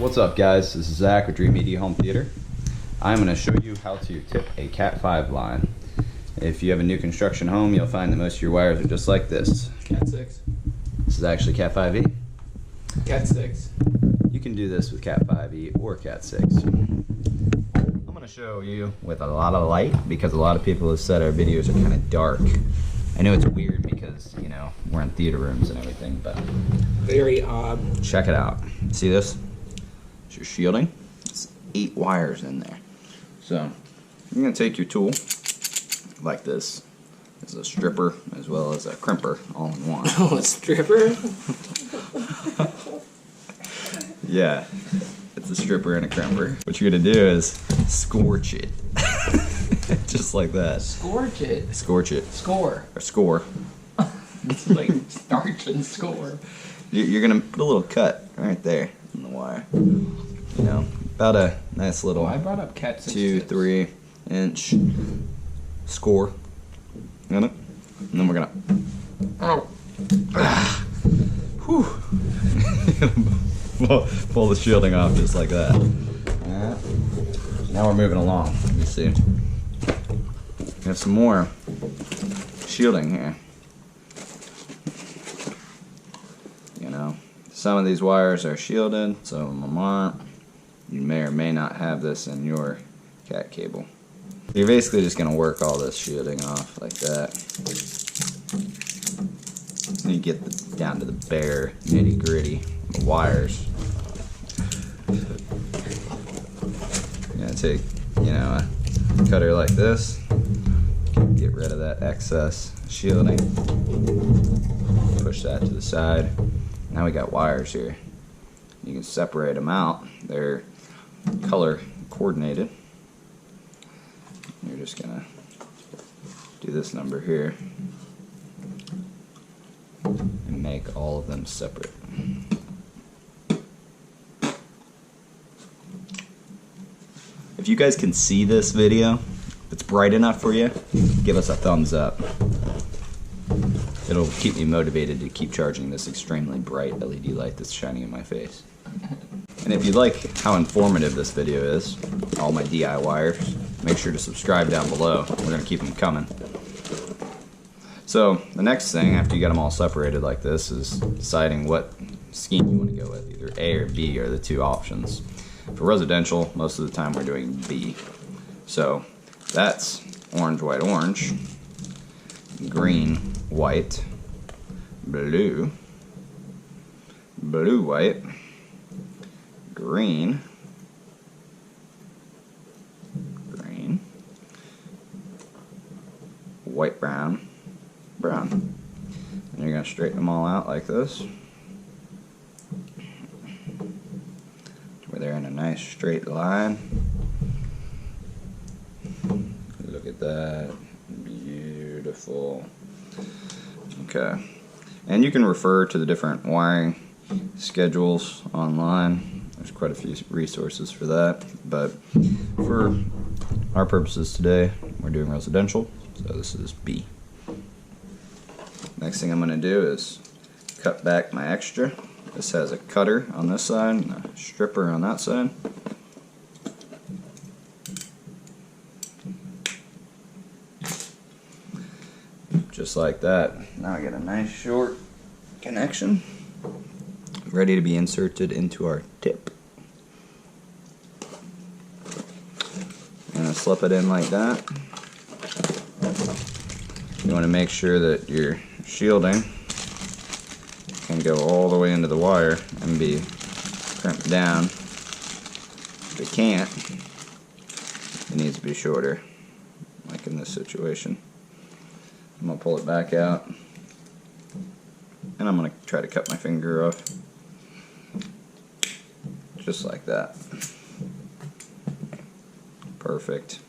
What's up, guys? This is Zach with Dreamedia Home Theater. I'm going to show you how to tip a Cat 5 line. If you have a new construction home, you'll find that most of your wires are just like this. Cat 6. This is actually Cat 5e. Cat 6. You can do this with Cat 5e or Cat 6. I'm going to show you with a lot of light because a lot of people have said our videos are kind of dark. I know it's weird because, you know, we're in theater rooms and everything, but very odd. Check it out. See this? It's your shielding. It's 8 wires in there. So you're going to take your tool like this. It's a stripper as well as a crimper all in one. Oh, a stripper? Yeah, it's a stripper and a crimper. What you're going to do is scorch it. Just like that. Scorch it? Scorch it. Score. Or score. It's like starch and score. You're going to put a little cut right there in the wire. You know, about a nice little I brought up Cat 6. 2-3 inch score in it. And then we're going to pull the shielding off just like that. Now we're moving along. Let me see. We have some more shielding here. You know, some of these wires are shielded, some of them aren't. You may or may not have this in your cat cable. You're basically just going to work all this shielding off like that. And you get down to the bare nitty gritty wires. You're going to take, you know, a cutter like this. Get rid of that excess shielding. Push that to the side. Now we got wires here. You can separate them out. They're color coordinated. You're just gonna do this number here and make all of them separate. If you guys can see this video, if it's bright enough for you, give us a thumbs up. It'll keep me motivated to keep charging this extremely bright LED light that's shining in my face. And if you like how informative this video is, all my DIYers, make sure to subscribe down below. We're going to keep them coming. So the next thing, after you got them all separated like this, is deciding what scheme you want to go with. Either A or B are the two options. For residential, most of the time we're doing B. So that's orange, white, orange, green, white, blue, blue, white, green, green, white, brown, brown. And you're going to straighten them all out like this. Where they're in a nice straight line. Look at that. Beautiful. Okay. And you can refer to the different wiring schedules online. There's quite a few resources for that. But for our purposes today, we're doing residential. So this is B. Next thing I'm going to do is cut back my extra. This has a cutter on this side and a stripper on that side. Just like that. Now I get a nice short connection ready to be inserted into our tip. I'm going to slip it in like that. You want to make sure that your shielding can go all the way into the wire and be crimped down. If it can't, it needs to be shorter, like in this situation. I'm going to pull it back out, and I'm going to try to cut my finger off, just like that. Perfect.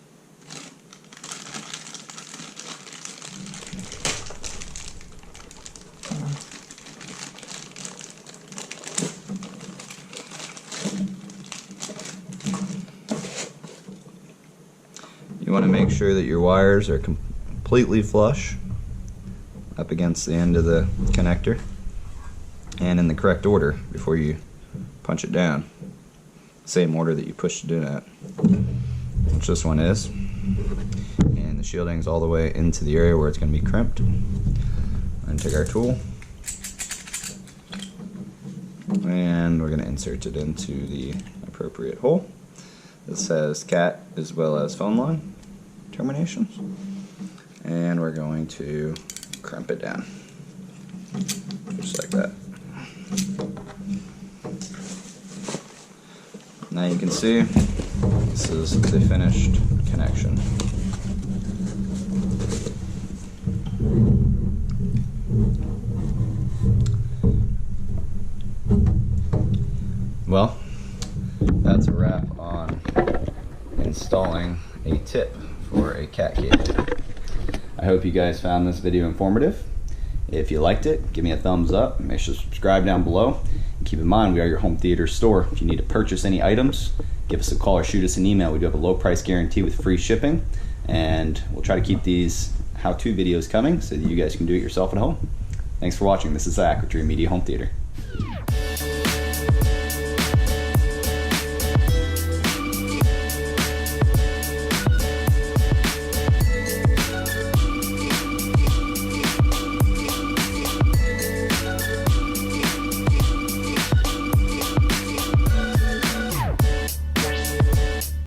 You want to make sure that your wires are completely flush up against the end of the connector and in the correct order before you punch it down. same order that you pushed it in at, which this one is. And the shielding's all the way into the area where it's going to be crimped. We're going to take our tool and we're going to insert it into the appropriate hole. This has cat as well as phone line terminations, and we're going to crimp it down just like that. Now you can see this is the finished connection. Well, that's a wrap on installing a tip for a cat cage. I hope you guys found this video informative. If you liked it, give me a thumbs up. Make sure to subscribe down below. And keep in mind, we are your home theater store. If you need to purchase any items, give us a call or shoot us an email. We do have a low price guarantee with free shipping, and we'll try to keep these how-to videos coming so that you guys can do it yourself at home. Thanks for watching. This is Zach with Dreamedia Home Theater.